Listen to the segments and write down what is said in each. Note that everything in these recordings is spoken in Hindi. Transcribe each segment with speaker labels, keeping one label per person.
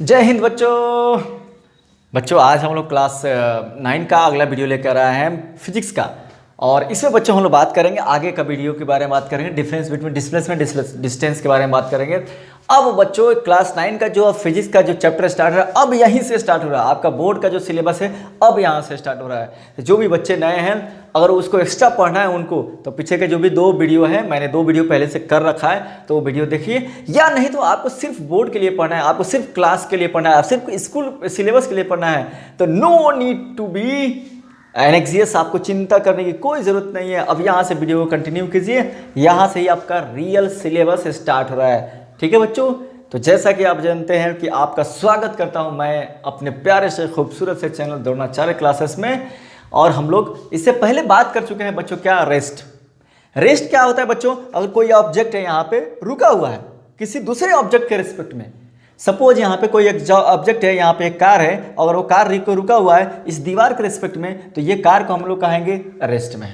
Speaker 1: जय हिंद बच्चों। बच्चों आज हम लोग क्लास 9 का अगला वीडियो लेकर आए हैं फिजिक्स का। और इसमें बच्चों हम लोग बात करेंगे आगे का वीडियो के बारे में बात करेंगे, डिफरेंस बिटवीन डिस्प्लेसमेंट डिस्टेंस के बारे में बात करेंगे। अब बच्चों क्लास 9 का जो फिजिक्स का जो चैप्टर स्टार्ट हो रहा है अब यहीं से स्टार्ट हो रहा है। आपका बोर्ड का जो सिलेबस है अब यहाँ से स्टार्ट हो रहा है। जो भी बच्चे नए हैं अगर उसको एक्स्ट्रा पढ़ना है उनको तो पीछे के जो भी 2 वीडियो है मैंने 2 वीडियो पहले से कर रखा है तो वो वीडियो देखिए, या नहीं तो आपको सिर्फ बोर्ड के लिए पढ़ना है, आपको सिर्फ क्लास के लिए पढ़ना है, सिर्फ स्कूल सिलेबस के लिए पढ़ना है तो no need to be anxious. आपको चिंता करने की कोई ज़रूरत नहीं है। अब यहाँ से वीडियो को कंटिन्यू कीजिए, यहाँ से ही आपका रियल सिलेबस स्टार्ट हो रहा है। ठीक है बच्चों, तो जैसा कि आप जानते हैं कि आपका स्वागत करता हूँ मैं अपने प्यारे से खूबसूरत से चैनल द्रोणाचार्य क्लासेस में। और हम लोग इससे पहले बात कर चुके हैं बच्चों क्या रेस्ट क्या होता है बच्चों। अगर कोई ऑब्जेक्ट है यहाँ पे रुका हुआ है किसी दूसरे ऑब्जेक्ट के रिस्पेक्ट में, सपोज यहाँ पे कोई एक ऑब्जेक्ट है, यहाँ पे एक कार है, अगर वो कार रुका हुआ है इस दीवार के रिस्पेक्ट में तो ये कार को हम लोग कहेंगे रेस्ट में।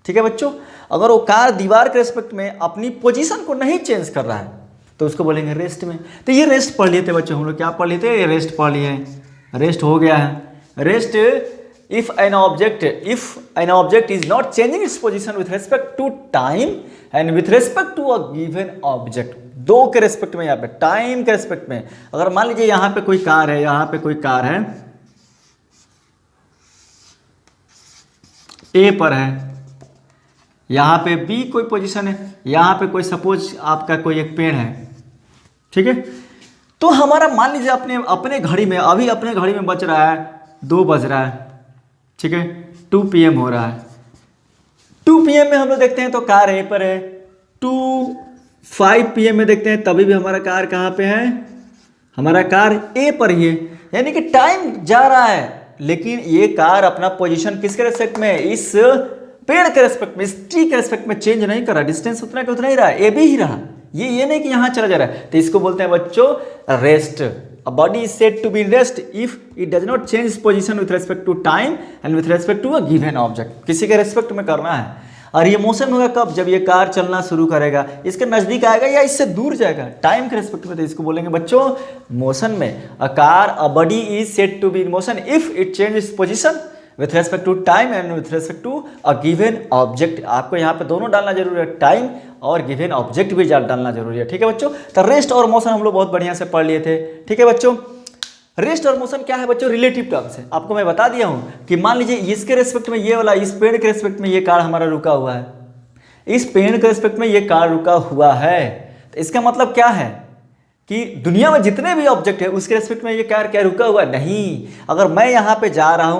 Speaker 1: ठीक है बच्चों, अगर वो कार दीवार के रिस्पेक्ट में अपनी पोजीशन को नहीं चेंज कर रहा है तो उसको बोलेंगे रेस्ट में। तो ये रेस्ट पढ़ लिए थे बच्चों, हम लोग क्या पढ़ लिए थे, ये रेस्ट पढ़ लिए हैं, रेस्ट हो गया है। Rest if an object is not changing its position with respect to time and with respect to a given object, दो के रेस्पेक्ट में, यहाँ पे टाइम के रेस्पेक्ट में। अगर मान लीजिए यहाँ पे कोई कार है, यहाँ पे कोई कार है ए पर है, यहाँ पे बी कोई पोजीशन है, यहाँ पे कोई सपोज आपका कोई एक पेड़ है। ठीक है, तो हमारा मान लीजिए अपने घड़ी में अभी अपने घड़ी में बज रहा है 2 बज रहा है। ठीक है, 2 PM हो रहा है। 2 PM में हम लोग देखते हैं तो कार ए पर है। 5 PM में देखते हैं तभी भी हमारा कार कहाँ पे है, हमारा कार ए पर ही है। यानी कि टाइम जा रहा है लेकिन ये कार अपना पोजीशन किसके रेस्पेक्ट में, इस पेड़ के रेस्पेक्ट में, इस ट्री के रेस्पेक्ट में चेंज नहीं कर रहा। डिस्टेंस उतना का उतना ही रहा, ए भी ही रहा। ये नहीं कि यहाँ चला जा रहा है। तो इसको बोलते हैं बच्चों rest. A body is said to be in rest if it does not change its position with respect to time and with respect to a given object। किसी के रेस्पेक्ट में करना है। और ये मोशन होगा कब, जब ये कार चलना शुरू करेगा, इसके नज़दीक आएगा या इससे दूर जाएगा, टाइम के रेस्पेक्ट में। तो इसको बोलेंगे बच्चों मोशन में। A body is said to be in motion if it change its position with respect to time and with respect to a given object. आपको यहाँ पे दोनों डालना जरूरी है, टाइम और गिवन ऑब्जेक्ट भी डालना जरूरी है। ठीक है बच्चों, तो रेस्ट और मोशन हम लोग बहुत बढ़िया से पढ़ लिए थे। ठीक है बच्चों, रेस्ट और मोशन क्या है बच्चों, रिलेटिव टर्म्स है। आपको मैं बता दिया हूँ कि मान लीजिए इसके रेस्पेक्ट में ये वाला, इस पेड़ के रेस्पेक्ट में ये कार हमारा रुका हुआ है, इस पेड़ के रेस्पेक्ट में ये कार रुका हुआ है। तो इसका मतलब क्या है कि दुनिया में जितने भी ऑब्जेक्ट है उसके रेस्पेक्ट में ये कार क्या रुका हुआ नहीं। अगर मैं यहाँ पे जा रहा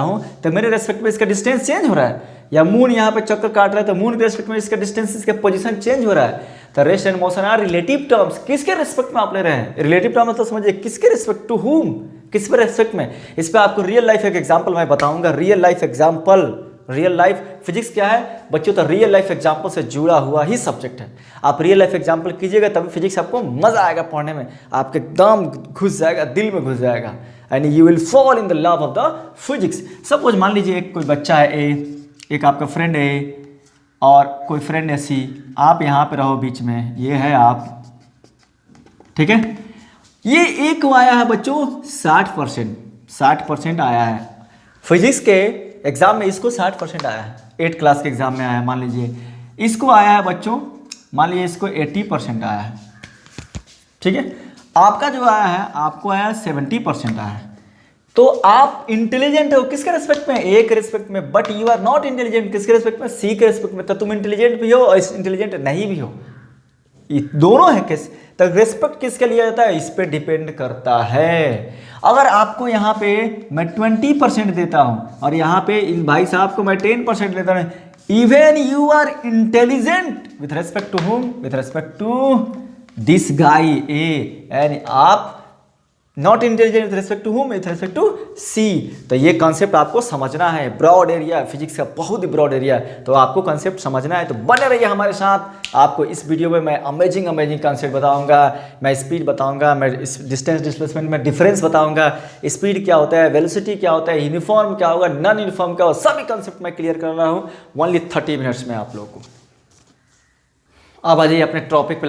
Speaker 1: हूँ, तो मेरे रेस्पेक्ट में इसका डिस्टेंस चेंज हो रहा है, या मून यहाँ पे चक्कर काट रहा है तो मून के रेस्पेक्ट में इसका डिस्टेंस, इसका पोजीशन चेंज हो रहा है। तो rest and motion are relative terms. किसके रेस्पेक्ट में आप ले रहे हैं, रिलेटिव टर्म मतलब समझिए किसके रेस्पेक्ट टू हुम, किस पर रेस्पेक्ट में। इस पर आपको रियल लाइफ एक एग्जाम्पल मैं बताऊंगा, real life example. Real life physics क्या है बच्चों, तो रियल लाइफ एग्जाम्पल से जुड़ा हुआ ही सब्जेक्ट है। आप रियल लाइफ एग्जाम्पल कीजिएगा तभी फिजिक्स आपको मजा आएगा पढ़ने में, आपके एकदम घुस जाएगा, दिल में घुस जाएगा, and you will fall in the love of the physics. Suppose मान लीजिए एक कोई बच्चा है ए, एक आपका फ्रेंड है और कोई फ्रेंड है सी, आप यहाँ पे रहो बीच में, ये है आप। ठीक है, ये एक को आया है बच्चों 60% आया है फिजिक्स के एग्जाम में, इसको 60% आया है, 8 क्लास के एग्जाम में आया है। मान लीजिए इसको आया है बच्चों, मान लीजिए इसको 80% आया है। ठीक है, आपका जो आया है आपको आया 70% आया है। तो आप इंटेलिजेंट हो किसके रेस्पेक्ट में, ए के रेस्पेक्ट में, but you are not intelligent किसके रेस्पेक्ट में, सी के रेस्पेक्ट में। तो तुम इंटेलिजेंट भी हो और इंटेलिजेंट नहीं भी हो, ये दोनों है। किस तो रेस्पेक्ट किसके लिया जाता है, इस पे डिपेंड करता है। अगर आपको यहाँ पे मैं 20% देता हूँ और यहाँ पे इन भाई साहब को मैं 10% देता हूँ, even you are intelligent with respect to whom, with respect to this guy A, and आप not intelligent with respect to whom, with respect to C. तो ये कॉन्सेप्ट आपको समझना है, ब्रॉड एरिया फिजिक्स का, बहुत ही ब्रॉड एरिया है, तो आपको कॉन्सेप्ट समझना है। तो बने रहिए हमारे साथ। आपको इस वीडियो में मैं अमेजिंग कॉन्सेप्ट बताऊंगा, मैं स्पीड बताऊंगा, मैं इस डिस्टेंस डिस्प्लेसमेंट में डिफरेंस बताऊंगा, स्पीड क्या होता है, वेलोसिटी क्या होता है, यूनिफॉर्म क्या होगा, नॉन यूनिफॉर्म क्या होगा, सभी कॉन्सेप्ट मैं क्लियर कर रहा हूँ ओनली 30 मिनट्स में आप लोगों को। अब आ जाइए अपने टॉपिक पे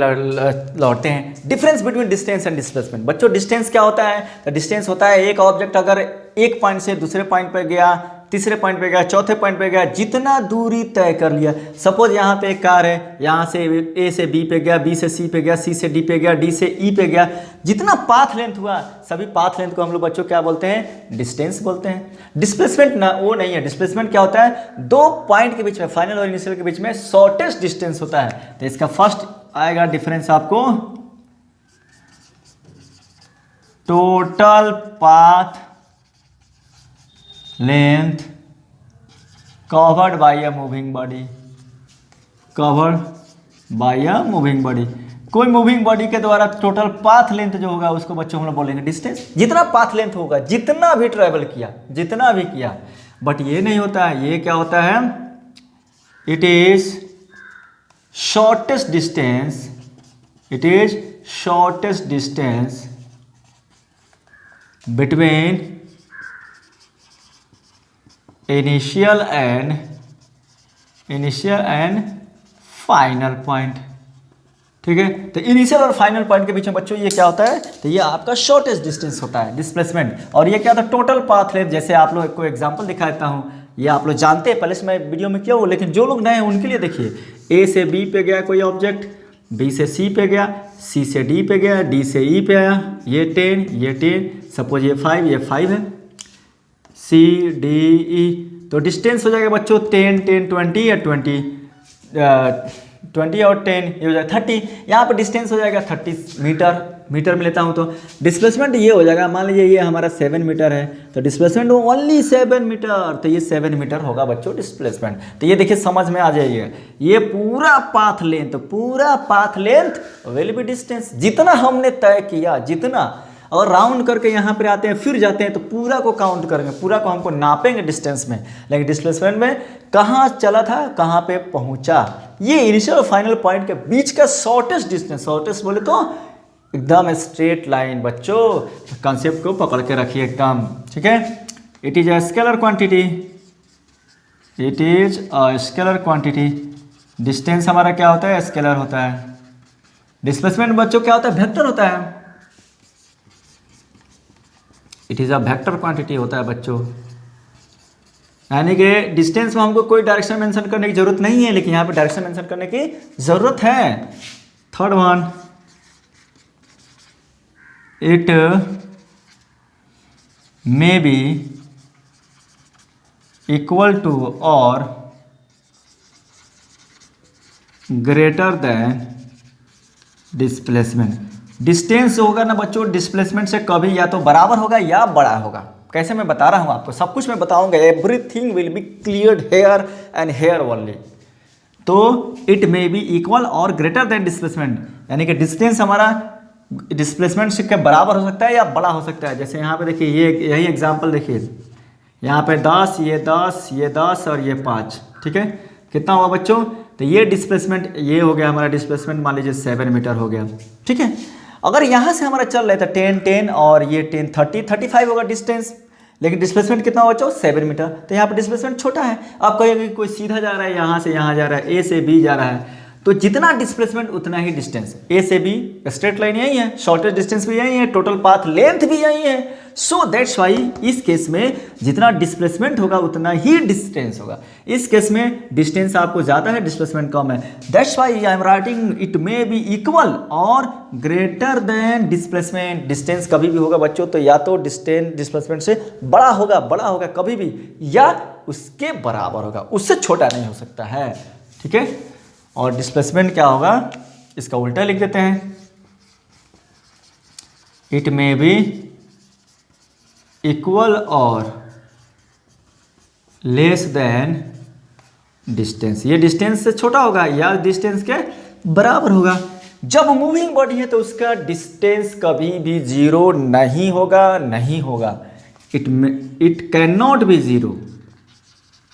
Speaker 1: लौटते हैं। Difference between distance and displacement. बच्चों डिस्टेंस क्या होता है? तो डिस्टेंस होता है एक ऑब्जेक्ट अगर एक पॉइंट से दूसरे पॉइंट पर गया, तीसरे पॉइंट पे गया, चौथे पॉइंट पे गया, जितना दूरी तय कर लिया। सपोज यहाँ पे एक कार है, यहाँ से ए से बी पे गया, बी से सी पे गया, सी से डी पे गया, डी से ई पे गया, जितना पाथ लेंथ हुआ सभी पाथ लेंथ को हम लोग बच्चों क्या बोलते हैं? डिस्टेंस बोलते हैं। डिस्प्लेसमेंट ना वो नहीं है। डिस्प्लेसमेंट क्या होता है? दो पॉइंट के बीच में, फाइनल और इनिशियल के बीच में शॉर्टेस्ट डिस्टेंस होता है। तो इसका फर्स्ट आएगा डिफरेंस आपको total path length covered by a moving body. Covered by a moving body. कोई मूविंग बॉडी के द्वारा टोटल पाथ लेंथ जो होगा उसको बच्चों हम लोग बोलेंगे डिस्टेंस। जितना पाथ लेंथ होगा, जितना भी ट्रेवल किया, जितना भी किया, बट ये नहीं होता है। ये क्या होता है? It is shortest distance. It is shortest distance between initial and final point. ठीक है, तो इनिशियल और फाइनल पॉइंट के बीच में बच्चों ये क्या होता है? तो ये आपका शॉर्टेस्ट डिस्टेंस होता है, डिस्प्लेसमेंट। और ये क्या होता है? Total path length. जैसे आप लोग को एग्जांपल दिखा देता हूँ, ये आप लोग जानते हैं, पहले से मैं वीडियो में किया हूँ, लेकिन जो लोग नए हैं उनके लिए देखिए। ए से बी पे गया कोई ऑब्जेक्ट, बी से सी पे गया, सी से डी पे गया, डी से ई पे आया, ये 10, ये 10, सपोज ये 5, ये 5 है, सी डी ई। तो डिस्टेंस हो जाएगा बच्चों 10, 10, 20 या 20 और 10 ये हो जाएगा 30। यहाँ पर डिस्टेंस हो जाएगा 30 मीटर। मीटर में लेता हूँ तो डिस्प्लेसमेंट ये हो जाएगा, मान लीजिए ये हमारा 7 मीटर है, तो डिस्प्लेसमेंट ओनली 7 मीटर, तो ये 7 मीटर होगा बच्चों डिस्प्लेसमेंट। तो ये देखिए समझ में आ जाइए, ये पूरा path length will be distance. जितना हमने तय किया, जितना, और राउंड करके यहाँ पर आते हैं, फिर जाते हैं, तो पूरा को काउंट करेंगे, पूरा को हमको नापेंगे डिस्टेंस में। लेकिन डिस्प्लेसमेंट में कहाँ चला था, कहाँ पे पहुँचा, ये इनिशियल और फाइनल पॉइंट के बीच का शॉर्टेस्ट डिस्टेंस। शॉर्टेस्ट बोले तो एकदम स्ट्रेट लाइन। बच्चों कॉन्सेप्ट को पकड़ के रखिए एकदम, ठीक है। It is a scalar quantity. It is a scalar quantity. Distance हमारा क्या होता है? स्केलर होता है। डिस्प्लेसमेंट बच्चों क्या होता है? वेक्टर होता है। It is a vector quantity होता है बच्चों, यानी कि डिस्टेंस में हमको कोई डायरेक्शन मेंशन करने की जरूरत नहीं है, लेकिन यहाँ पे डायरेक्शन मेंशन करने की जरूरत है। Third one, it may be equal to और ग्रेटर देन डिस्प्लेसमेंट। डिस्टेंस होगा ना बच्चों, डिस्प्लेसमेंट से कभी या तो बराबर होगा या बड़ा होगा। कैसे? मैं बता रहा हूं आपको, सब कुछ मैं बताऊंगा। Everything will be cleared here and here only. तो इट मे बी इक्वल और ग्रेटर देन डिस्प्लेसमेंट, यानी कि डिस्टेंस हमारा डिस्प्लेसमेंट से बराबर हो सकता है या बड़ा हो सकता है। जैसे यहाँ पे देखिए, ये यही एग्जांपल देखिए, यहाँ पे 10, ये 10, ये 10 और ये 5, ठीक है। कितना हुआ बच्चों? तो ये डिस्प्लेसमेंट, ये हो गया हमारा डिस्प्लेसमेंट, मान लीजिए 7 मीटर हो गया, ठीक है। अगर यहाँ से हमारा चल रहा था 10, 10 और ये 10, 30, 35 होगा डिस्टेंस, लेकिन डिस्प्लेसमेंट कितना होगा? 7 मीटर। तो यहाँ पर डिस्प्लेसमेंट छोटा है। आप कहेंगे कोई सीधा जा रहा है, यहाँ से यहाँ जा रहा है, ए से बी जा रहा है, तो जितना डिस्प्लेसमेंट उतना ही डिस्टेंस। ए से बी स्ट्रेट लाइन यही है, शॉर्टेस्ट डिस्टेंस भी यही है, टोटल पाथ लेंथ भी यही है। सो दैट्स वाई इस केस में जितना डिस्प्लेसमेंट होगा उतना ही डिस्टेंस होगा। इस केस में डिस्टेंस आपको ज़्यादा है, डिस्प्लेसमेंट कम है। That's why I am writing it may be equal और ग्रेटर देन डिस्प्लेसमेंट। डिस्टेंस कभी भी होगा बच्चों तो या तो डिस्टेंस डिस्प्लेसमेंट से बड़ा होगा कभी भी, या उसके बराबर होगा, उससे छोटा नहीं हो सकता है, ठीक है। और डिस्प्लेसमेंट क्या होगा? इसका उल्टा लिख देते हैं, इट मे बी इक्वल और लेस देन डिस्टेंस। ये डिस्टेंस से छोटा होगा या डिस्टेंस के बराबर होगा। जब मूविंग बॉडी है तो उसका डिस्टेंस कभी भी जीरो नहीं होगा। It can not be zero.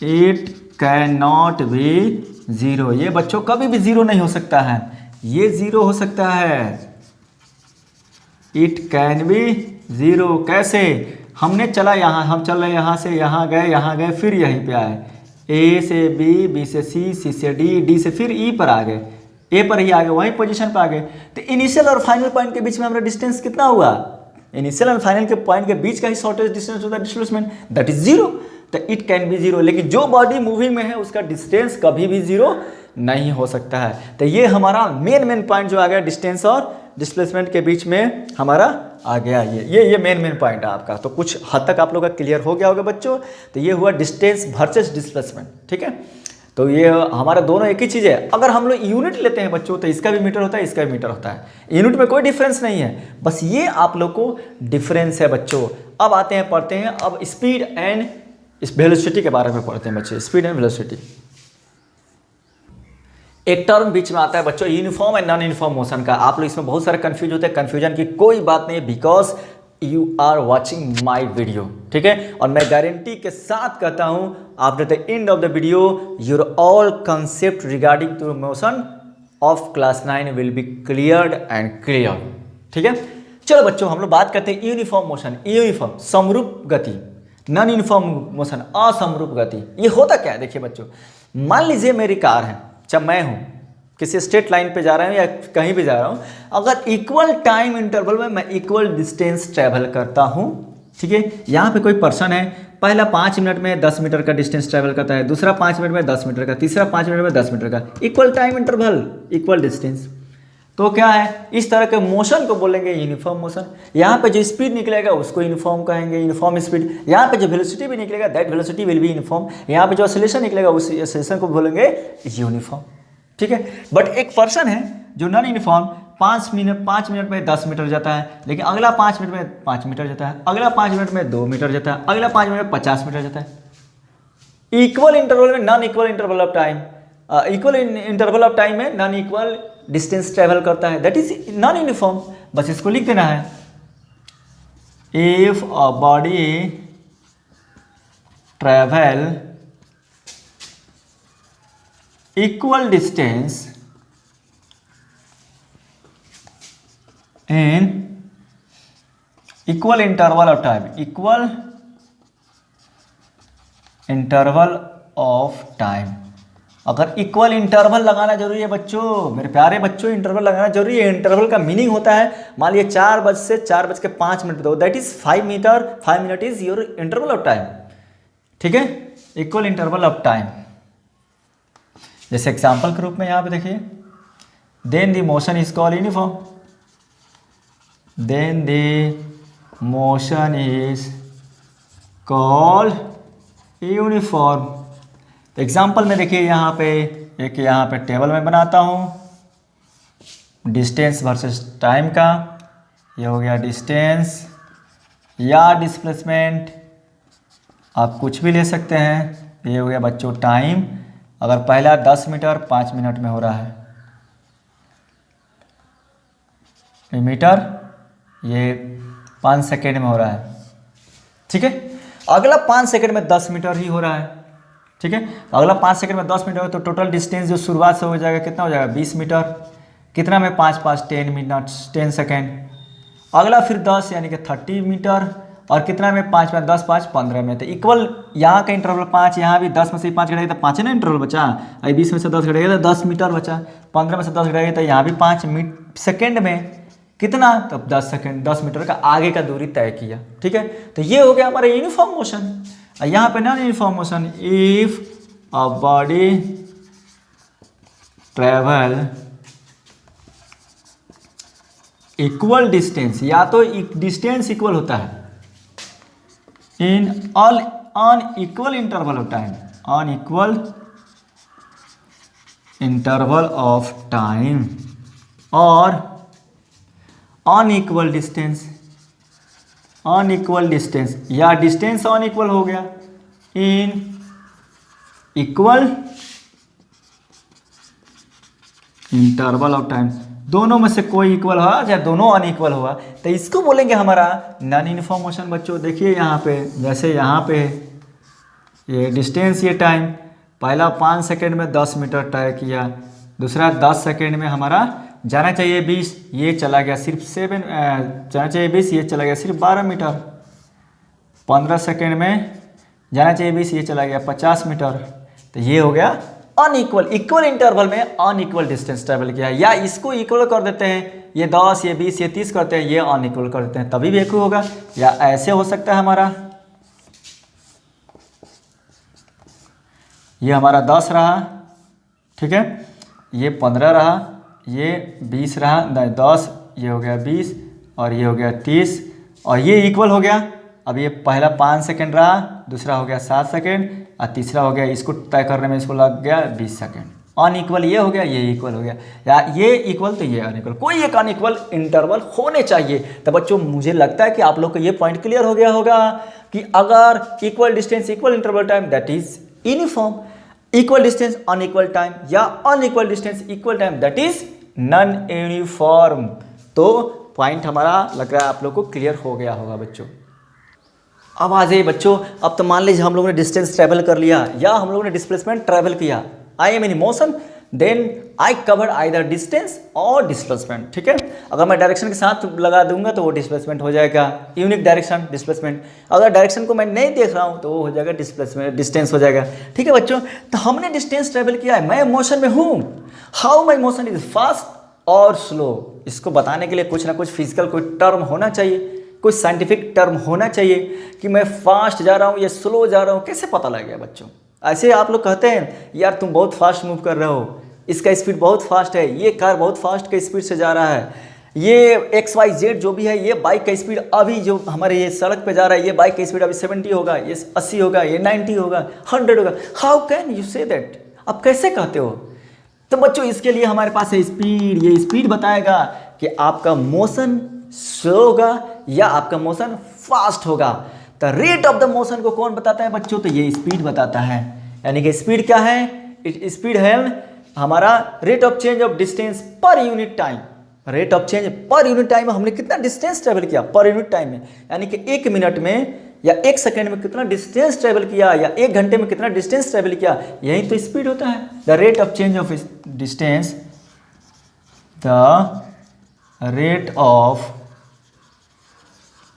Speaker 1: It can not be zero. ये बच्चों कभी भी जीरो नहीं हो सकता है, ये जीरो हो सकता है। It can be zero. कैसे? हमने चला यहाँ, हम चल रहे यहाँ से यहाँ गए, फिर यहीं पे आए, ए से बी, बी से सी, सी से डी, डी से फिर ई पर आ गए। ए पर ही आ गए, वही पोजीशन पर आ गए। तो इनिशियल और फाइनल पॉइंट के बीच में हमारा डिस्टेंस कितना हुआ? इनिशियल और फाइनल के पॉइंट के बीच का ही शॉर्टेस्ट डिस्टेंस होता है डिस्प्लेसमेंट, दैट इज जीरो। तो इट कैन बी जीरो, लेकिन जो बॉडी मूविंग में है उसका डिस्टेंस कभी भी जीरो नहीं हो सकता है। तो ये हमारा मेन पॉइंट जो आ गया डिस्टेंस और डिस्प्लेसमेंट के बीच में हमारा आ गया, ये मेन पॉइंट है आपका। तो कुछ हद तक आप लोग का क्लियर हो गया होगा बच्चों। तो ये हुआ डिस्टेंस वर्सेस डिस्प्लेसमेंट, ठीक है। तो ये हमारा दोनों एक ही चीज़ है। अगर हम लोग यूनिट लेते हैं बच्चों, तो इसका भी मीटर होता है, इसका भी मीटर होता है, यूनिट में कोई डिफरेंस नहीं है, बस ये आप लोग को डिफरेंस है बच्चों। अब आते हैं, पढ़ते हैं अब स्पीड एंड इस वेलोसिटी के बारे में पढ़ते हैं बच्चे, स्पीड एंड वेलोसिटी। एक टर्म बीच में आता है बच्चों uniform and non uniform motion का। आप लोग इसमें बहुत सारे कंफ्यूज होते हैं, कंफ्यूजन की कोई बात नहीं, because you are watching my video, ठीक है। और मैं गारंटी के साथ कहता हूं after the end of the video your all concept regarding to motion of class 9 will be cleared and clear, ठीक है। चलो बच्चों हम लोग बात करते हैं यूनिफॉर्म मोशन। यूनिफॉर्म समरूप गति, नॉन यूनिफॉर्म मोशन असमरूप गति। ये होता क्या है देखिए बच्चों, मान लीजिए मेरी कार है, जब मैं हूँ किसी स्ट्रेट लाइन पे जा रहा हूँ या कहीं भी जा रहा हूँ, अगर इक्वल टाइम इंटरवल में मैं इक्वल डिस्टेंस ट्रैवल करता हूँ, ठीक है। यहाँ पे कोई पर्सन है, पहला 5 मिनट में 10 मीटर का डिस्टेंस ट्रैवल करता है, दूसरा 5 मिनट में 10 मीटर का, तीसरा 5 मिनट में 10 मीटर का, equal time interval equal distance. तो क्या है, इस तरह के मोशन को बोलेंगे यूनिफॉर्म मोशन। यहाँ पे जो स्पीड निकलेगा उसको यूनिफॉर्म कहेंगे, यूनिफॉर्म स्पीड। यहाँ पे जो वेलोसिटी भी निकलेगा that velocity will be uniform. यहाँ पे जो एक्सेलरेशन निकलेगा उस एक्सेलरेशन को बोलेंगे यूनिफॉर्म, ठीक है। बट एक पर्सन है जो नॉन यूनिफॉर्म 5 मिनट में 10 मीटर जाता है, लेकिन अगला 5 मिनट में 5 मीटर जाता है, अगला 5 मिनट में 2 मीटर जाता है, अगला 5 मिनट में 50 मीटर जाता है। इक्वल इंटरवल में non equal interval of time, equal interval of time में नॉन इक्वल डिस्टेंस ट्रेवल करता है, दैट इज नॉन यूनिफॉर्म। बस इसको लिख देना है, if a body travel equal distance in equal interval of time, equal interval of time। अगर इक्वल इंटरवल लगाना जरूरी है बच्चों, मेरे प्यारे बच्चों, इंटरवल लगाना जरूरी है। इंटरवल का मीनिंग होता है, मान लिया 4 बज से 4:05 दो, that is 5 minute is your interval of time, ठीक है, इक्वल इंटरवल ऑफ टाइम। जैसे एग्जाम्पल के रूप में यहाँ पे देखिए, then the motion is called uniform, then the motion is called uniform। तो एग्जाम्पल में देखिए यहाँ पे एक यहाँ पे टेबल में बनाता हूँ डिस्टेंस वर्सेस टाइम का, ये हो गया डिस्टेंस या डिस्प्लेसमेंट, आप कुछ भी ले सकते हैं। ये हो गया बच्चों टाइम, अगर पहला 10 मीटर 5 मिनट में हो रहा है, मीटर ये 5 सेकेंड में हो रहा है, ठीक है। अगला 5 सेकेंड में 10 मीटर ही हो रहा है, ठीक है। अगला 5 सेकेंड में 10 मीटर, तो टोटल डिस्टेंस जो शुरुआत से हो जाएगा कितना हो जाएगा 20 मीटर, कितना में 5 5 10 मिनट 10 सेकेंड। अगला फिर 10 यानी कि 30 मीटर, और कितना में 5 में 10 5 15 में। तो इक्वल यहाँ का इंटरवल 5, यहाँ भी 10 में से 5 घटेगा तो 5 है ना इंटरवल बचा, 20 में से 10 घटेगा तो 10 मीटर बचा, 15 में से 10 घटेगा तो यहाँ भी 5 सेकेंड में कितना, तब 10 सेकेंड 10 मीटर का आगे का दूरी तय किया, ठीक है। तो ये हो गया हमारा यूनिफॉर्म मोशन। यहाँ पे non uniform motion, if a body travel equal distance, या तो डिस्टेंस इक्वल होता है in all unequal interval of time, unequal interval of time, और अनइक्वल डिस्टेंस, अनइक्वल डिस्टेंस या डिस्टेंस अनइक्वल हो गया in equal interval of time. दोनों में से कोई इक्वल हुआ या दोनों अनइक्वल हुआ तो इसको बोलेंगे हमारा नॉन यूनिफॉर्म मोशन। बच्चों देखिए यहाँ पे, जैसे यहाँ पे ये डिस्टेंस ये टाइम, पहला 5 सेकेंड में 10 मीटर तय किया, दूसरा 10 सेकेंड में हमारा जाना चाहिए 20, ये चला गया सिर्फ 7, जाना चाहिए 20, ये चला गया सिर्फ 12 मीटर। 15 सेकेंड में जाना चाहिए 20, ये चला गया 50 मीटर। तो ये हो गया अनइक्वल, इक्वल इंटरवल में अनइक्वल डिस्टेंस ट्रेवल किया, या इसको इक्वल कर देते हैं, ये 10 ये 20 ये 30 करते हैं, ये अनइक्वल कर देते हैं, तभी भी इक्वल होगा। या ऐसे हो सकता है हमारा, ये हमारा 10 रहा, ठीक है, ये 15 रहा, ये 20 रहा, 10 ये हो गया 20 और ये हो गया 30 और ये इक्वल हो गया। अब ये पहला 5 सेकेंड रहा, दूसरा हो गया 7 सेकेंड और तीसरा हो गया, इसको तय करने में इसको लग गया 20 सेकेंड। अनइक्वल ये हो गया, ये इक्वल हो गया, या ये इक्वल तो ये अनइक्वल, कोई एक अनइक्वल इंटरवल होने चाहिए। तो बच्चों मुझे लगता है कि आप लोग को ये पॉइंट क्लियर हो गया होगा कि अगर equal distance equal interval time that is uniform, equal distance unequal time या unequal distance equal time that is non uniform. तो पॉइंट हमारा लग रहा है आप लोग को क्लियर हो गया होगा बच्चों। अब आ जाइए बच्चों, अब तो मान लीजिए हम लोगों ने डिस्टेंस ट्रेवल कर लिया या हम लोगों ने डिस्प्लेसमेंट ट्रेवल किया, I am in motion, then I cover either distance और डिस्प्लेसमेंट, ठीक है। अगर मैं डायरेक्शन के साथ लगा दूंगा तो वो डिस्प्लेसमेंट हो जाएगा, यूनिक डायरेक्शन डिस्प्लेसमेंट। अगर डायरेक्शन को मैं नहीं देख रहा हूँ तो वो हो जाएगा डिस्प्लेसमेंट, डिस्टेंस हो जाएगा, ठीक है बच्चों। तो हमने डिस्टेंस ट्रेवल किया है, मैं मोशन में हूँ, how my motion is fast और स्लो, इसको बताने के लिए कुछ ना कुछ फिजिकल कोई टर्म होना चाहिए, कुछ साइंटिफिक टर्म होना चाहिए कि मैं फास्ट जा रहा हूँ या स्लो जा रहा हूँ, कैसे पता लगेगा बच्चों। ऐसे आप लोग कहते हैं यार तुम बहुत फास्ट मूव कर रहे हो, इसका स्पीड बहुत फास्ट है, ये कार बहुत फास्ट के स्पीड से जा रहा है, ये XYZ जो भी है, ये बाइक का स्पीड अभी जो हमारे ये सड़क पे जा रहा है, ये बाइक का स्पीड अभी 70 होगा, ये 80 होगा, ये 90 होगा, 100 होगा, how can you say that, आप कैसे कहते हो। तो बच्चों इसके लिए हमारे पास है स्पीड, ये स्पीड बताएगा कि आपका मोशन स्लो होगा या आपका मोशन फास्ट होगा। तो रेट ऑफ द मोशन को कौन बताता है बच्चों, तो ये स्पीड बताता है। यानी कि स्पीड क्या है, स्पीड है हमारा rate of change of distance पर unit time, rate of change पर यूनिट टाइम में हमने कितना डिस्टेंस ट्रेवल किया पर यूनिट टाइम में, यानी कि 1 मिनट में या 1 सेकेंड में कितना डिस्टेंस ट्रेवल किया या 1 घंटे में कितना डिस्टेंस ट्रेवल किया, यही तो स्पीड होता है। The rate of change of distance, the rate of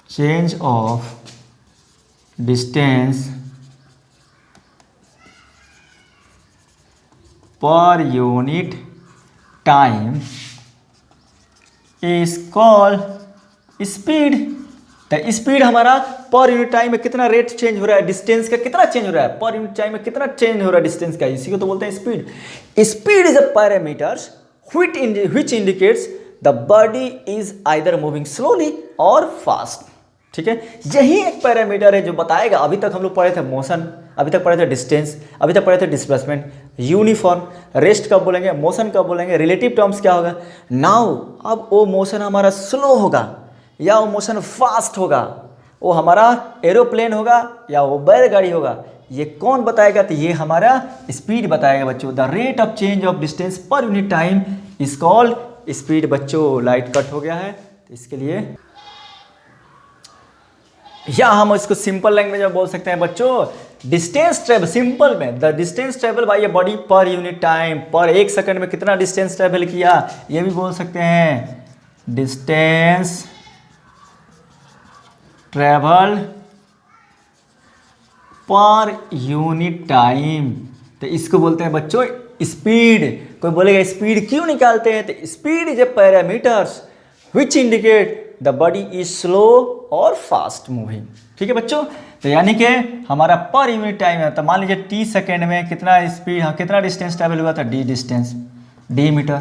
Speaker 1: change of distance पर unit time is called speed. तो स्पीड हमारा पर यूनिट टाइम में कितना रेट चेंज हो रहा है, डिस्टेंस का कितना चेंज हो रहा है, पर यूनिट टाइम में कितना चेंज हो रहा है डिस्टेंस का, इसी को तो बोलते हैं speed. Speed is a parameters which indicates the body is either moving slowly और फास्ट, ठीक है। यही एक पैरामीटर है जो बताएगा, अभी तक हम लोग पढ़े थे मोशन, अभी तक पढ़े थे डिस्टेंस, अभी तक पढ़े थे डिस्प्लेसमेंट, यूनिफॉर्म, रेस्ट कब बोलेंगे, मोशन कब बोलेंगे, रिलेटिव टर्म्स क्या होगा। नाउ अब वो मोशन हमारा स्लो होगा या वो मोशन फास्ट होगा, वो हमारा एरोप्लेन होगा या वो बैलगाड़ी होगा, ये कौन बताएगा, तो ये हमारा स्पीड बताएगा बच्चों। The rate of change of distance पर unit time is called speed. बच्चों लाइट कट हो गया है तो इसके लिए, या हम इसको सिंपल लैंग्वेज में बोल सकते हैं बच्चों, डिस्टेंस ट्रेवल, सिंपल में the distance travel bye a body पर यूनिट टाइम, पर 1 सेकंड में कितना डिस्टेंस ट्रेवल किया, ये भी बोल सकते हैं distance travel per unit time. तो इसको बोलते हैं बच्चों स्पीड। कोई बोलेगा स्पीड क्यों निकालते हैं, तो speed is a parameters which indicate the body is slow और फास्ट मूविंग, ठीक है बच्चों। तो यानी कि हमारा पर यूनिट टाइम है, तो मान लीजिए t सेकेंड में कितना स्पीड, हाँ कितना डिस्टेंस ट्रैवल हुआ था, d डिस्टेंस, d मीटर।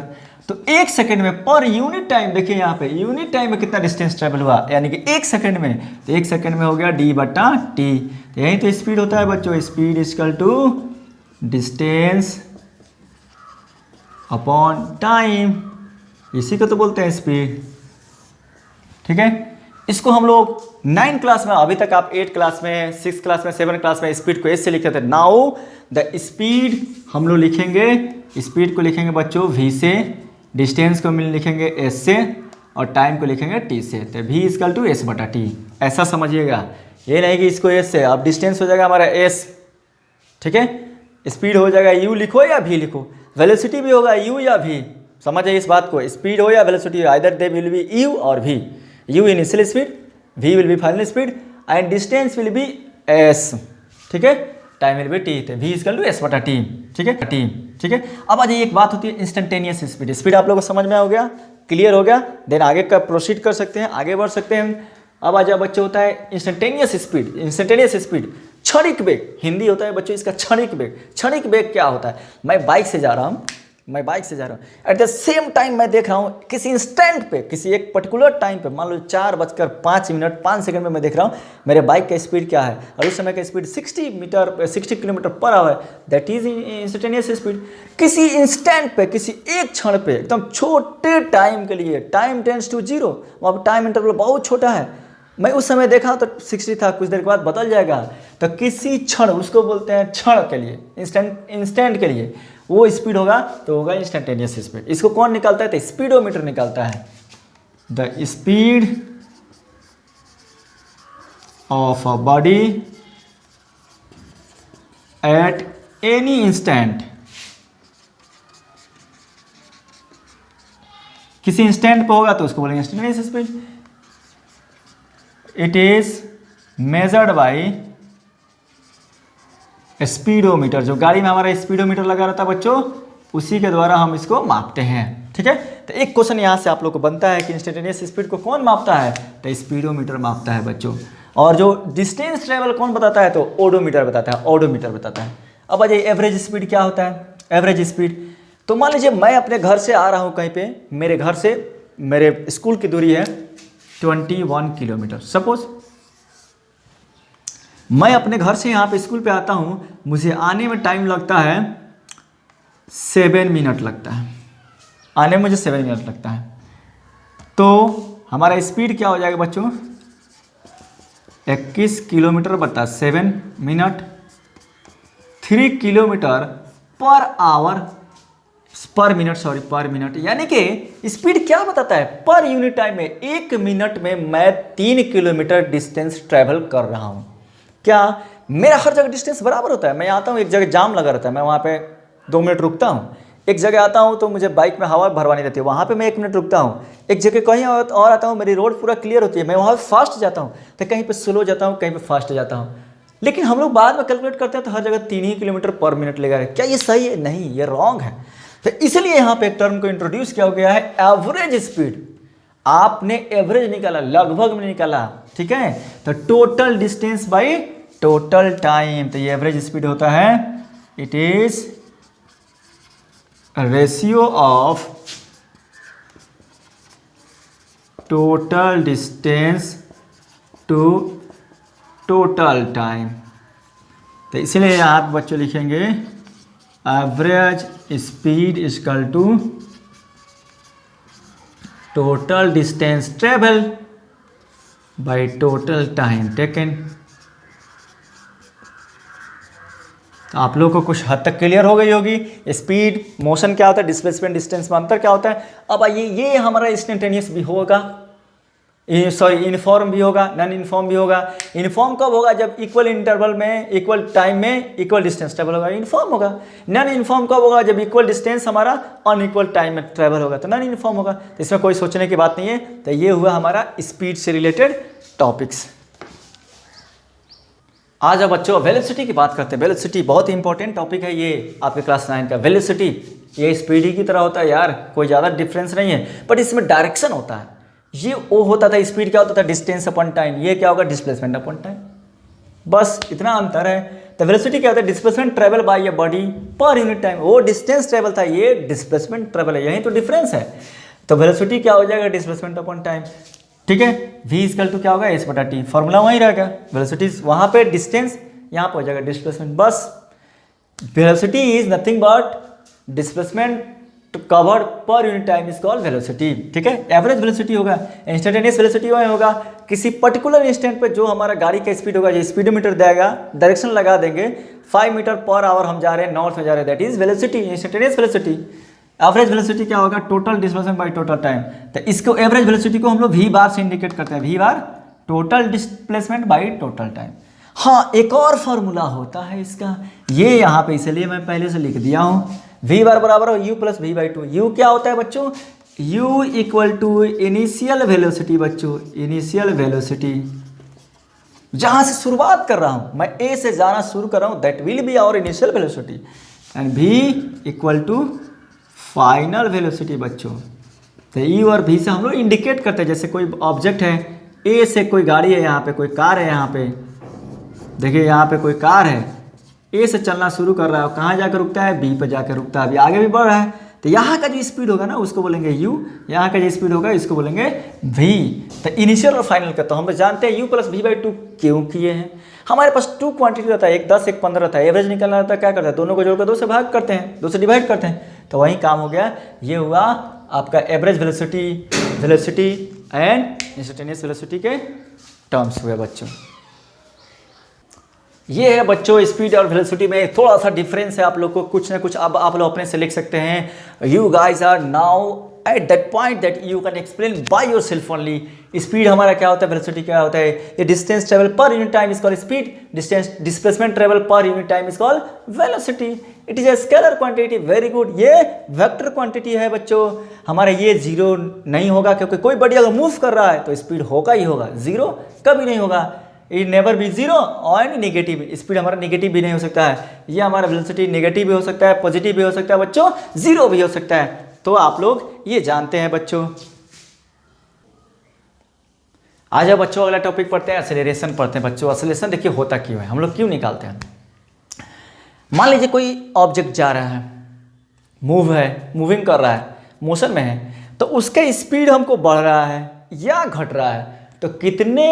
Speaker 1: तो 1 सेकेंड में पर यूनिट टाइम, देखिए यहाँ पे यूनिट टाइम में कितना डिस्टेंस ट्रैवल हुआ, यानी कि 1 सेकेंड में, तो 1 सेकेंड में हो गया d/t। तो यही तो स्पीड होता है बच्चों, speed equal to distance upon time, इसी को तो बोलते हैं स्पीड, ठीक है। इसको हम लोग 9 क्लास में, अभी तक आप 8 क्लास में, 6 क्लास में, 7 क्लास में स्पीड को एस से लिखते थे। नाउ द स्पीड हम लोग लिखेंगे, स्पीड को लिखेंगे बच्चों v से, डिस्टेंस को लिखेंगे s से और टाइम को लिखेंगे t से। तो v इक्वल टू s/t, ऐसा समझिएगा, ये नहीं कि इसको s से, अब डिस्टेंस हो जाएगा हमारा s, ठीक है। स्पीड हो जाएगा u लिखो या v लिखो, वेलोसिटी भी होगा u या v, समझ आइए इस बात को, स्पीड हो या velocity, either they will be u और v, u initial speed, v will be final speed and distance will be s, ठीक है, टाइम विल बी t। तो v इक्वल टू s/t, ठीक है, t, ठीक है। अब आ जाइए, एक बात होती है इंस्टेंटेनियस स्पीड। स्पीड आप लोगों को समझ में हो गया, क्लियर हो गया, देन आगे का प्रोसीड कर सकते हैं, आगे बढ़ सकते हैं। अब आ जाए बच्चों, होता है इंस्टेंटेनियस स्पीड। इंस्टेंटेनियस स्पीड, क्षणिक वेग, हिंदी होता है बच्चों इसका क्षणिक वेग। क्षणिक वेग क्या होता है? मैं बाइक से जा रहा हूँ, एट द सेम टाइम मैं देख रहा हूँ किसी इंस्टेंट पे, किसी एक पर्टिकुलर टाइम पे, मान लो 4:05 में मैं देख रहा हूँ मेरे बाइक का स्पीड क्या है, और उस समय का speed 60 kilometre per hour, that is instantaneous speed. किसी इंस्टेंट पे, किसी एक क्षण पे, एकदम छोटे टाइम के लिए, टाइम टेंड्स टू 0, वहाँ पर टाइम इंटरवल बहुत छोटा है, मैं उस समय देखा तो 60 था, कुछ देर के बाद बदल जाएगा, तो किसी क्षण, उसको बोलते हैं क्षण के लिए, इंस्टेंट के लिए वो स्पीड होगा, तो होगा इंस्टेंटेनियस स्पीड। इसको कौन निकालता है? तो स्पीडोमीटर निकालता है। The speed of a body at any instant, किसी इंस्टेंट पे होगा तो उसको बोलेंगे instantaneous speed. It is measured by speedometer. जो गाड़ी में हमारा स्पीडोमीटर लगा रहता है बच्चों, उसी के द्वारा हम इसको मापते हैं, ठीक है। तो एक क्वेश्चन यहाँ से आप लोग को बनता है कि इंस्टेंटेनियस स्पीड को कौन मापता है? तो स्पीडोमीटर मापता है बच्चों। और जो डिस्टेंस ट्रेवल कौन बताता है? तो ओडोमीटर बताता है, ऑडोमीटर बताता है। अब आ जाइए, एवरेज स्पीड क्या होता है? एवरेज स्पीड, तो मान लीजिए मैं अपने घर से आ रहा हूँ कहीं पे, मेरे घर से मेरे स्कूल की दूरी है 21 किलोमीटर। सपोज मैं अपने घर से यहाँ पे स्कूल पे आता हूँ, मुझे आने में टाइम लगता है 7 मिनट लगता है, आने में मुझे 7 मिनट लगता है। तो हमारा स्पीड क्या हो जाएगा बच्चों? 21 किलोमीटर बटा 7 मिनट, 3 किलोमीटर पर आवर, पर मिनट, यानी कि स्पीड क्या बताता है? पर यूनिट टाइम में 1 मिनट में मैं 3 किलोमीटर डिस्टेंस ट्रेवल कर रहा हूँ। क्या मेरा हर जगह डिस्टेंस बराबर होता है? मैं आता हूँ, एक जगह जाम लगा रहता है, मैं वहाँ पे 2 मिनट रुकता हूँ। एक जगह आता हूँ तो मुझे बाइक में हवा भरवानी रहती है, वहाँ पे मैं 1 मिनट रुकता हूँ। एक जगह कहीं और आता हूँ, मेरी रोड पूरा क्लियर होती है, मैं वहाँ फास्ट जाता हूँ, तो कहीं पे स्लो जाता हूँ, कहीं पे फास्ट जाता हूँ। लेकिन हम लोग बाद में कैलकुलेट करते हैं तो हर जगह 3 ही किलोमीटर पर मिनट लेगा। क्या ये सही है? नहीं, ये रॉन्ग है। तो इसलिए यहाँ पे एक टर्म को इंट्रोड्यूस किया गया है, एवरेज स्पीड। आपने एवरेज निकाला, लगभग में निकाला, ठीक है। तो total distance by total time, तो ये एवरेज स्पीड होता है। It is ratio of total distance to total time. तो इसलिए यहाँ पे बच्चों लिखेंगे average speed equal to total distance travel by total time taken. तो आप लोगों को कुछ हद तक क्लियर हो गई होगी स्पीड, मोशन क्या होता है, डिस्प्लेसमेंट, डिस्टेंस में अंतर क्या होता है। अब आइए, ये हमारा इंस्टेंटेनियस भी होगा, सॉरी इनफॉर्म भी होगा, नॉन इनफॉर्म भी होगा। इनफॉर्म कब होगा? जब इक्वल इंटरवल में, इक्वल टाइम में इक्वल डिस्टेंस ट्रेवल होगा, इनफॉर्म होगा। नॉन इनफॉर्म कब होगा? जब इक्वल डिस्टेंस हमारा अनइक्वल टाइम में ट्रेवल होगा, तो नॉन इनफॉर्म होगा। तो इसमें कोई सोचने की बात नहीं है। तो ये हुआ हमारा स्पीड से रिलेटेड टॉपिक्स। आज अब बच्चों वेलोसिटी की बात करते हैं। वेलोसिटी बहुत ही इंपॉर्टेंट टॉपिक है, ये आपके क्लास 9 का। वेलोसिटी ये स्पीड ही की तरह होता है यार, कोई ज़्यादा डिफरेंस नहीं है, बट इसमें डायरेक्शन होता है। ये वो होता था, स्पीड क्या होता था? Distance upon time. ये क्या होगा? Displacement upon time. बस इतना अंतर है। तो वेलोसिटी क्या होता है? Displacement travel by a body पर यूनिट टाइम। वो डिस्टेंस ट्रेवल था, ये डिस्प्लेसमेंट ट्रेवल है, यही तो डिफरेंस है। तो वेलोसिटी क्या हो जाएगा? डिस्प्लेसमेंट अपॉन टाइम, ठीक है। v इक्वल टू क्या होगा? s बटा t, फॉर्मूला वहीं रहेगा। वेलोसिटी वहाँ पे डिस्टेंस, यहाँ पे हो जाएगा डिस्प्लेसमेंट। बस velocity is nothing but displacement covered पर unit time is called velocity, ठीक है। एवरेज वेलोसिटी होगा, इंस्टेंटेनियस वेलोसिटी वही होगा, किसी पर्टिकुलर इंस्टेंट पे जो हमारा गाड़ी का स्पीड होगा, जो स्पीडोमीटर देगा, डायरेक्शन लगा देंगे 5 मीटर पर आवर हम जा रहे हैं, नॉर्थ में जा रहे हैं, that is velocity, instantaneous velocity. Average velocity क्या होगा? Total displacement bye total time. तो इसको एवरेज वेलोसिटी को हम लोग v बार से इंडिकेट करते हैं, v बार total displacement bye total time. हाँ, एक और फॉर्मूला होता है इसका, ये यहाँ पे इसलिए मैं पहले से लिख दिया हूँ। v बार बराबर हो u plus v by 2। u क्या होता है बच्चों? u equal to initial velocity बच्चों, इनिशियल वेलोसिटी। जहाँ से शुरुआत कर रहा हूँ मैं, a से जाना शुरू कर रहा हूँ, that will be our initial velocity. And v equal to final velocity बच्चों। तो ई और भी से हम लोग इंडिकेट करते हैं, जैसे कोई ऑब्जेक्ट है, ए से कोई गाड़ी है, यहाँ पे कोई कार है, यहाँ पे देखिए यहाँ पे कोई कार है, ए से चलना शुरू कर रहा है, कहाँ जाकर रुकता है, बी पर जाकर रुकता है, अभी आगे भी बढ़ रहा है। तो यहाँ का जो स्पीड होगा ना उसको बोलेंगे u, यहाँ का जो स्पीड होगा इसको बोलेंगे v। तो इनिशियल और फाइनल का तो हम जानते हैं u प्लस v/2 क्यों किए हैं। हमारे पास 2 क्वांटिटी रहता है, एक 10 एक 15 रहता है, एवरेज निकलना रहता है, क्या करते हैं दोनों को जोड़कर 2 से भाग करते हैं, 2 से डिवाइड करते हैं, तो वही काम हो गया। ये हुआ आपका average velocity and instantaneous velocity के टर्म्स हुए बच्चों। ये है बच्चों स्पीड और वेलोसिटी में थोड़ा सा डिफरेंस है, आप लोग को कुछ ना कुछ अब आप लोग अपने से लिख सकते हैं। You guys are now at that point that you can explain by yourself only. Speed हमारा क्या होता है, वेलोसिटी क्या होता है, ये distance travel per unit time is called speed, distance displacement travel per unit time is called velocity. It is a scalar quantity, very good. ये वेक्टर क्वांटिटी है बच्चों, हमारा ये जीरो नहीं होगा क्योंकि कोई बॉडी अगर मूव कर रहा है तो स्पीड होगा ही होगा, जीरो कभी नहीं होगा। इट नेवर बी जीरो और नेगेटिव, स्पीड हमारा नेगेटिव भी नहीं हो सकता है। ये हमारा वेलोसिटी नेगेटिव भी हो सकता है, पॉजिटिव भी हो सकता है बच्चों, जीरो भी हो सकता है। तो आप लोग ये जानते हैं बच्चों। आ जाओ बच्चों अगला टॉपिक पढ़ते हैं, एक्सेलरेशन पढ़ते हैं बच्चों। एक्सेलरेशन देखिए होता क्यों है, हम लोग क्यों निकालते हैं। मान लीजिए कोई ऑब्जेक्ट जा रहा है, मूविंग कर रहा है, मोशन में है, तो उसका स्पीड हमको बढ़ रहा है या घट रहा है, तो कितने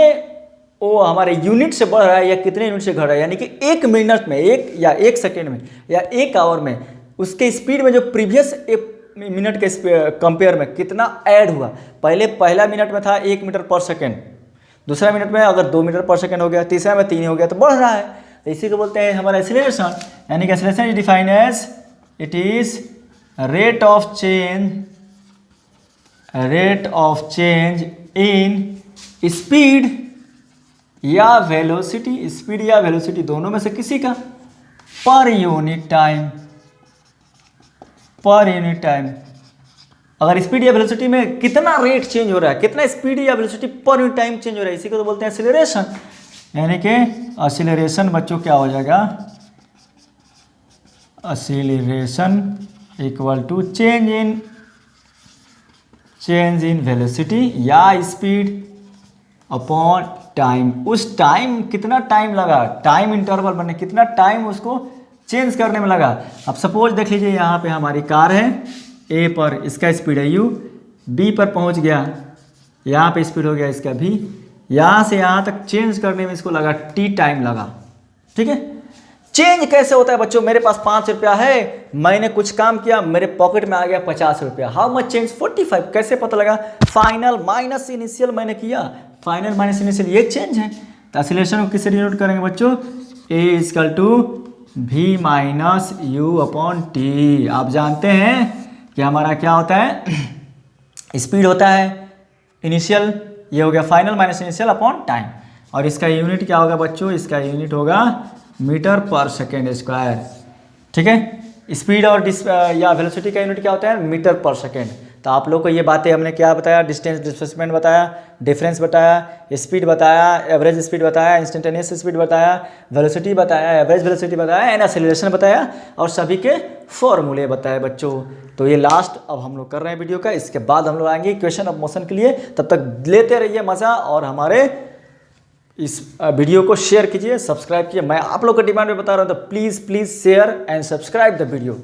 Speaker 1: वो हमारे यूनिट से बढ़ रहा है या कितने यूनिट से घट रहा है, यानी कि 1 मिनट में, 1 सेकेंड में या 1 आवर में उसके स्पीड में जो प्रीवियस 1 मिनट के कंपेयर में कितना ऐड हुआ। पहला मिनट में था 1 मीटर पर सेकेंड, दूसरा मिनट में अगर 2 मीटर पर सेकेंड हो गया, तीसरा में 3 हो गया, तो बढ़ रहा है। तो इसी को बोलते हैं हमारा एक्सेलरेशन। यानी कि acceleration is defined as it is rate of change in speed या वेलोसिटी, स्पीड या वेलोसिटी दोनों में से किसी का, पर यूनिट टाइम। अगर स्पीड या वेलोसिटी में कितना रेट चेंज हो रहा है, कितना स्पीड या वेलोसिटी पर यूनिट टाइम चेंज हो रहा है, इसी को तो बोलते हैं एक्सीलरेशन। यानी कि एक्सीलरेशन बच्चों क्या हो जाएगा, acceleration equal to change in velocity या स्पीड अपॉन टाइम। उस टाइम कितना टाइम लगा, टाइम इंटरवल बने कितना टाइम उसको चेंज करने में लगा। अब सपोज देख लीजिए यहाँ पे हमारी कार है, ए पर इसका स्पीड है u, बी पर पहुँच गया, यहाँ पे स्पीड हो गया इसका v, यहाँ से यहाँ तक चेंज करने में इसको लगा t टाइम लगा। ठीक है, चेंज कैसे होता है बच्चों, मेरे पास 5 रुपया है, मैंने कुछ काम किया, मेरे पॉकेट में आ गया 50 रुपया, हाउ मच चेंज 45। कैसे पता लगा, फाइनल माइनस इनिशियल मैंने किया, फाइनल माइनस इनिशियल ये चेंज है। तो एक्सीलरेशन को किससे डिनोट करेंगे बच्चों, a equal to v minus u upon t. आप जानते हैं कि हमारा क्या होता है, स्पीड होता है इनिशियल, ये हो गया final minus initial upon time, और इसका यूनिट क्या होगा बच्चों, इसका यूनिट होगा मीटर पर सेकेंड स्क्वायर। ठीक है, स्पीड और या वेलोसिटी का यूनिट क्या होता है, मीटर पर सेकेंड। तो आप लोग को ये बातें हमने क्या बताया, डिस्टेंस डिस्प्लेसमेंट बताया, डिफरेंस बताया, स्पीड बताया, एवरेज स्पीड बताया, इंस्टेंटेनियस स्पीड बताया, वेलोसिटी बताया, एवरेज वेलोसिटी बताया, एंड एक्सेलरेशन बताया, और सभी के फॉर्मूले बताए बच्चों। तो ये लास्ट अब हम लोग कर रहे हैं वीडियो का, इसके बाद हम लोग आएंगे इक्वेशन ऑफ मोशन के लिए। तब तक लेते रहिए मज़ा, और हमारे इस वीडियो को शेयर कीजिए, सब्सक्राइब कीजिए। मैं आप लोग के डिमांड में बता रहा हूँ, तो please share and subscribe the video.